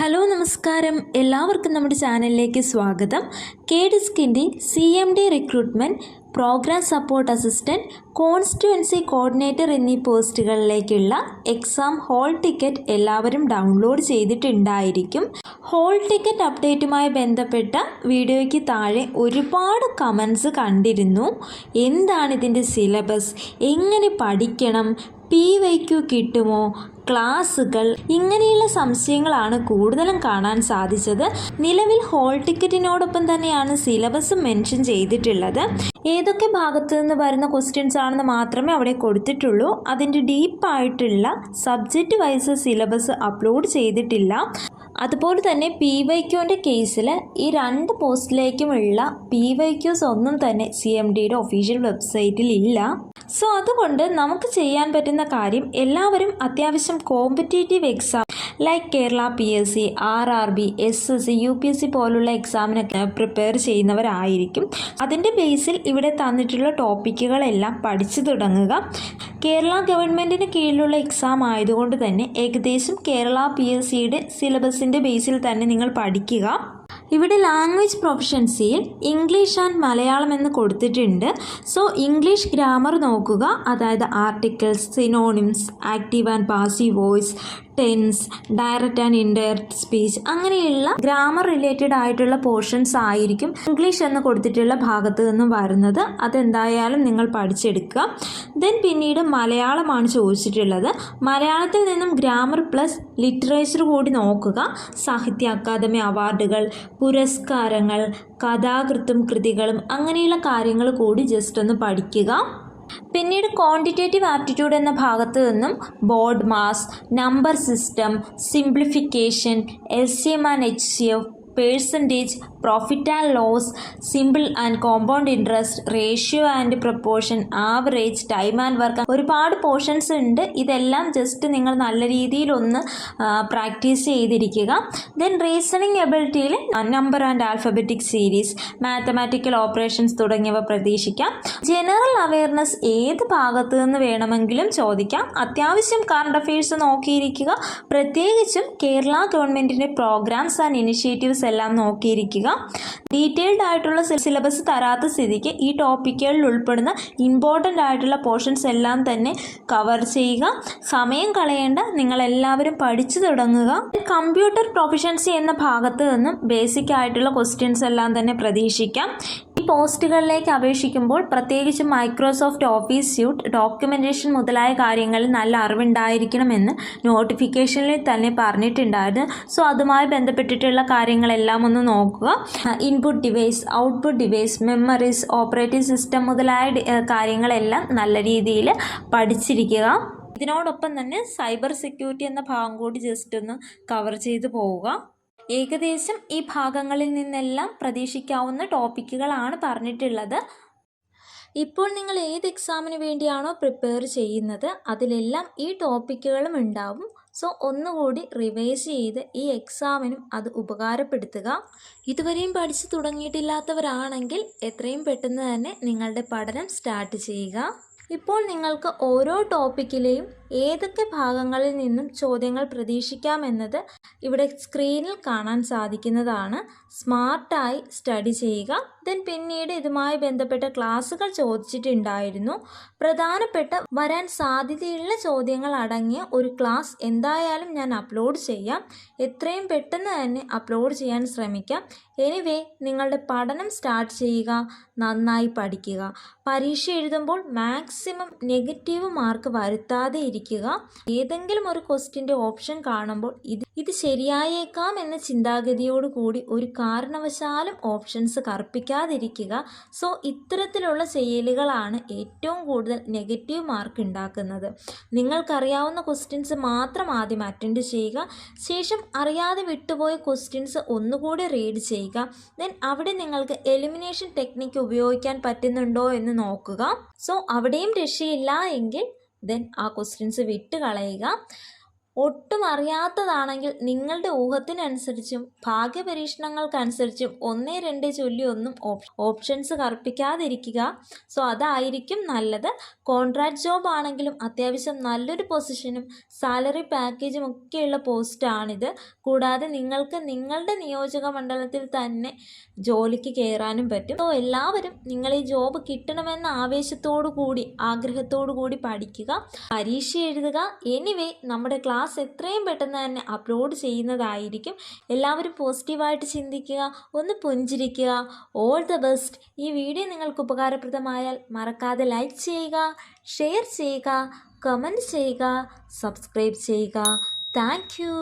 Hello നമസ്കാരം, എല്ലാവർക്കും നമ്മുടെ ചാനലിലേക്ക് സ്വാഗതം. KDISCന്റെ CMD recruitment, program support assistant, constituency coordinator എന്നീ പോസ്റ്റുകളിലേക്കുള്ള എക്സാം ഹോൾ ടിക്കറ്റ് എല്ലാവരും ഡൗൺലോഡ് ചെയ്തിട്ടുണ്ടായിരിക്കും. ഹോൾ ടിക്കറ്റ് അപ്ഡേറ്റുമായി ബന്ധപ്പെട്ട വീഡിയോയ്ക്ക് താഴെ ഒരുപാട് കമൻസ് കണ്ടിരുന്നു. എന്താണ് ഇതിൻ്റെ സിലബസ്, എങ്ങനെ പഠിക്കണം, PYQ കിട്ടുമോ, ക്ലാസുകൾ, ഇങ്ങനെയുള്ള സംശയങ്ങളാണ് കൂടുതലും കാണാൻ സാധിച്ചത്. നിലവിൽ ഹോൾ ടിക്കറ്റിനോടൊപ്പം തന്നെയാണ് സിലബസ് മെൻഷൻ ചെയ്തിട്ടുള്ളത്. ഏതൊക്കെ ഭാഗത്തു നിന്ന് വരുന്ന ക്വസ്റ്റ്യൻസ് ആണെന്ന് മാത്രമേ അവിടെ കൊടുത്തിട്ടുള്ളൂ. അതിൻ്റെ ഡീപ്പായിട്ടുള്ള സബ്ജക്റ്റ് വൈസ് സിലബസ് അപ്ലോഡ് ചെയ്തിട്ടില്ല. അതുപോലെ തന്നെ PYQൻ്റെ കേസിൽ ഈ രണ്ട് പോസ്റ്റിലേക്കുമുള്ള PYQs ഒന്നും തന്നെ CMDയുടെ ഒഫീഷ്യൽ വെബ്സൈറ്റിൽ ഇല്ല. സോ അതുകൊണ്ട് നമുക്ക് ചെയ്യാൻ പറ്റുന്ന കാര്യം, എല്ലാവരും അത്യാവശ്യം competitive exam like Kerala PSC, RRB, SSC, UPSC പോലുള്ള എക്സാമിനൊക്കെ പ്രിപ്പയർ ചെയ്യുന്നവരായിരിക്കും. അതിൻ്റെ ബേസിൽ ഇവിടെ തന്നിട്ടുള്ള ടോപ്പിക്കുകളെല്ലാം പഠിച്ചു തുടങ്ങുക. കേരള ഗവൺമെൻറ്റിന് കീഴിലുള്ള എക്സാം ആയതുകൊണ്ട് തന്നെ ഏകദേശം കേരള PSCയുടെ സിലബസിൻ്റെ ബേസിൽ തന്നെ നിങ്ങൾ പഠിക്കുക. ഇവിടെ ലാംഗ്വേജ് പ്രൊഫഷൻസിയിൽ ഇംഗ്ലീഷ് ആൻഡ് മലയാളം എന്ന് കൊടുത്തിട്ടുണ്ട്. സോ ഇംഗ്ലീഷ് ഗ്രാമർ നോക്കുക, അതായത് articles, synonyms, active and passive voice, tense, direct and indirect speech, അങ്ങനെയുള്ള ഗ്രാമർ റിലേറ്റഡ് ആയിട്ടുള്ള പോർഷൻസ് ആയിരിക്കും ഇംഗ്ലീഷ് എന്ന് കൊടുത്തിട്ടുള്ള ഭാഗത്ത് നിന്നും വരുന്നത്. അതെന്തായാലും നിങ്ങൾ പഠിച്ചെടുക്കുക. ദെൻ പിന്നീട് മലയാളമാണ് ചോദിച്ചിട്ടുള്ളത്. മലയാളത്തിൽ നിന്നും ഗ്രാമർ പ്ലസ് ലിറ്ററേച്ചർ കൂടി നോക്കുക. സാഹിത്യ അക്കാദമി അവാർഡുകൾ, പുരസ്കാരങ്ങൾ, കഥാകൃത്തും കൃതികളും, അങ്ങനെയുള്ള കാര്യങ്ങൾ കൂടി ജസ്റ്റ് ഒന്ന് പഠിക്കുക. പിന്നീട് ക്വാണ്ടിറ്റേറ്റീവ് ആപ്റ്റിറ്റ്യൂഡ് എന്ന ഭാഗത്ത് നിന്നും board maths, number system, simplification, LCM and HCF, percentage, profit and loss, simple and compound interest, ratio and proportion, average, time and work, ഒരുപാട് പോർഷൻസ് ഉണ്ട്. ഇതെല്ലാം ജസ്റ്റ് നിങ്ങൾ നല്ല രീതിയിലൊന്ന് പ്രാക്ടീസ് ചെയ്തിരിക്കുക. ദെൻ റീസണിങ് എബിലിറ്റിയിൽ number and alphabetic series, mathematical operations തുടങ്ങിയവ പ്രതീക്ഷിക്കാം. ജനറൽ അവയർനെസ് ഏത് ഭാഗത്ത് നിന്ന് വേണമെങ്കിലും ചോദിക്കാം. അത്യാവശ്യം കറണ്ട് അഫെയർസ് നോക്കിയിരിക്കുക. പ്രത്യേകിച്ചും കേരള ഗവൺമെൻറ്റിൻ്റെ പ്രോഗ്രാംസ് ആൻഡ് ഇനിഷ്യേറ്റീവ്സ് എല്ലാം നോക്കിയിരിക്കുക. ഡീറ്റെയിൽഡ് ആയിട്ടുള്ള സിലബസ് തരാത്ത സ്ഥിതിക്ക് ഈ ടോപ്പിക്കുകളിൽ ഉൾപ്പെടുന്ന ഇമ്പോർട്ടൻ്റ് ആയിട്ടുള്ള പോർഷൻസ് എല്ലാം തന്നെ കവർ ചെയ്യുക. സമയം കളയേണ്ട, നിങ്ങളെല്ലാവരും പഠിച്ചു തുടങ്ങുക. കമ്പ്യൂട്ടർ പ്രൊഫഷൻസി എന്ന ഭാഗത്ത് നിന്നും ബേസിക് ആയിട്ടുള്ള ക്വസ്റ്റ്യൻസ് എല്ലാം തന്നെ പ്രതീക്ഷിക്കാം. ഈ പോസ്റ്റുകളിലേക്ക് അപേക്ഷിക്കുമ്പോൾ പ്രത്യേകിച്ച് മൈക്രോസോഫ്റ്റ് ഓഫീസ് സ്യൂട്ട്, ഡോക്യുമെൻറ്റേഷൻ മുതലായ കാര്യങ്ങളിൽ നല്ല അറിവുണ്ടായിരിക്കണമെന്ന് നോട്ടിഫിക്കേഷനിൽ തന്നെ പറഞ്ഞിട്ടുണ്ടായിരുന്നു. സോ അതുമായി ബന്ധപ്പെട്ടിട്ടുള്ള കാര്യങ്ങളെല്ലാം ഒന്ന് നോക്കുക. Input device, output device, memories, operating system മുതലായ കാര്യങ്ങളെല്ലാം നല്ല രീതിയിൽ പഠിച്ചിരിക്കുക. ഇതിനോടൊപ്പം തന്നെ സൈബർ സെക്യൂരിറ്റി എന്ന ഭാഗം കൂടി ജസ്റ്റ് ഒന്ന് കവർ ചെയ്ത് പോവുക. ഏകദേശം ഈ ഭാഗങ്ങളിൽ നിന്നെല്ലാം പ്രതീക്ഷിക്കാവുന്ന ടോപ്പിക്കുകളാണ് പറഞ്ഞിട്ടുള്ളത്. ഇപ്പോൾ നിങ്ങൾ ഏത് എക്സാമിന് വേണ്ടിയാണോ പ്രിപ്പയർ ചെയ്യുന്നത് അതിലെല്ലാം ഈ ടോപ്പിക്കുകളും ഉണ്ടാവും. സോ ഒന്നുകൂടി റിവൈസ് ചെയ്ത് ഈ എക്സാമിനും അത് ഉപകാരപ്പെടുത്തുക. ഇതുവരെയും പഠിച്ചു തുടങ്ങിയിട്ടില്ലാത്തവരാണെങ്കിൽ എത്രയും പെട്ടെന്ന് തന്നെ നിങ്ങളുടെ പഠനം സ്റ്റാർട്ട് ചെയ്യുക. ഇപ്പോൾ നിങ്ങൾക്ക് ഓരോ ടോപ്പിക്കിലെയും ഏതൊക്കെ ഭാഗങ്ങളിൽ നിന്നും ചോദ്യങ്ങൾ പ്രതീക്ഷിക്കാമെന്നത് ഇവിടെ സ്ക്രീനിൽ കാണാൻ സാധിക്കുന്നതാണ്. സ്മാർട്ടായി സ്റ്റഡി ചെയ്യുക. ദെൻ പിന്നീട് ഇതുമായി ബന്ധപ്പെട്ട ക്ലാസ്സുകൾ ചോദിച്ചിട്ടുണ്ടായിരുന്നു. പ്രധാനപ്പെട്ട വരാൻ സാധ്യതയുള്ള ചോദ്യങ്ങൾ അടങ്ങിയ ഒരു ക്ലാസ് എന്തായാലും ഞാൻ അപ്ലോഡ് ചെയ്യാം. എത്രയും പെട്ടെന്ന് തന്നെ അപ്ലോഡ് ചെയ്യാൻ ശ്രമിക്കാം. എനിവേ, നിങ്ങളുടെ പഠനം സ്റ്റാർട്ട് ചെയ്യുക, നന്നായി പഠിക്കുക. പരീക്ഷ എഴുതുമ്പോൾ മാക്സിമം നെഗറ്റീവ് മാർക്ക് വരുത്താതെ ഇരിക്കുക. ഏതെങ്കിലും ഒരു ക്വസ്റ്റ്യൻ്റെ ഓപ്ഷൻ കാണുമ്പോൾ ഇത് ശരിയായേക്കാം എന്ന ചിന്താഗതിയോടുകൂടി ഒരു കാരണവശാലും ഓപ്ഷൻസ് കറുപ്പിക്കാതിരിക്കുക. സോ ഇത്തരത്തിലുള്ള ചെയ്യലുകളാണ് ഏറ്റവും കൂടുതൽ നെഗറ്റീവ് മാർക്ക് ഉണ്ടാക്കുന്നത്. നിങ്ങൾക്കറിയാവുന്ന ക്വസ്റ്റ്യൻസ് മാത്രം ആദ്യം അറ്റൻഡ് ചെയ്യുക. ശേഷം അറിയാതെ വിട്ടുപോയ ക്വസ്റ്റ്യൻസ് ഒന്നുകൂടി റീഡ് ചെയ്യുക. ദെൻ അവിടെ നിങ്ങൾക്ക് എലിമിനേഷൻ ടെക്നിക്ക് ഉപയോഗിക്കാൻ പറ്റുന്നുണ്ടോ എന്ന് നോക്കുക. സോ അവിടെയും രക്ഷയില്ല എങ്കിൽ ദെൻ ആ ക്വസ്റ്റ്യൻസ് വിട്ട് കളയുക. ഒട്ടും അറിയാത്തതാണെങ്കിൽ നിങ്ങളുടെ ഊഹത്തിനനുസരിച്ചും ഭാഗ്യപരീക്ഷണങ്ങൾക്കനുസരിച്ചും 1, 2 ചൊല്ലി ഒന്നും ഓപ്ഷൻസ് കറുപ്പിക്കാതിരിക്കുക. സോ അതായിരിക്കും നല്ലത്. കോൺട്രാക്ട് ജോബ് ആണെങ്കിലും അത്യാവശ്യം നല്ലൊരു പൊസിഷനും സാലറി പാക്കേജും ഒക്കെയുള്ള പോസ്റ്റാണിത്. കൂടാതെ നിങ്ങൾക്ക് നിങ്ങളുടെ നിയോജക മണ്ഡലത്തിൽ തന്നെ ജോലിക്ക് കയറാനും പറ്റും. സോ എല്ലാവരും നിങ്ങൾ ഈ ജോബ് കിട്ടണമെന്ന ആവേശത്തോടു കൂടി ആഗ്രഹത്തോടു കൂടി പഠിക്കുക, പരീക്ഷ എഴുതുക. എനിവേ നമ്മുടെ ക്ലാസ് എത്രയും പെട്ടെന്ന് തന്നെ അപ്ലോഡ് ചെയ്യുന്നതായിരിക്കും. എല്ലാവരും പോസിറ്റീവായിട്ട് ചിന്തിക്കുക, ഒന്ന് പുഞ്ചിരിക്കുക. All the best. ഈ വീഡിയോ നിങ്ങൾക്ക് ഉപകാരപ്രദമായാൽ മറക്കാതെ ലൈക്ക് ചെയ്യുക, ഷെയർ ചെയ്യുക, കമൻറ്റ് ചെയ്യുക, സബ്സ്ക്രൈബ് ചെയ്യുക. Thank you.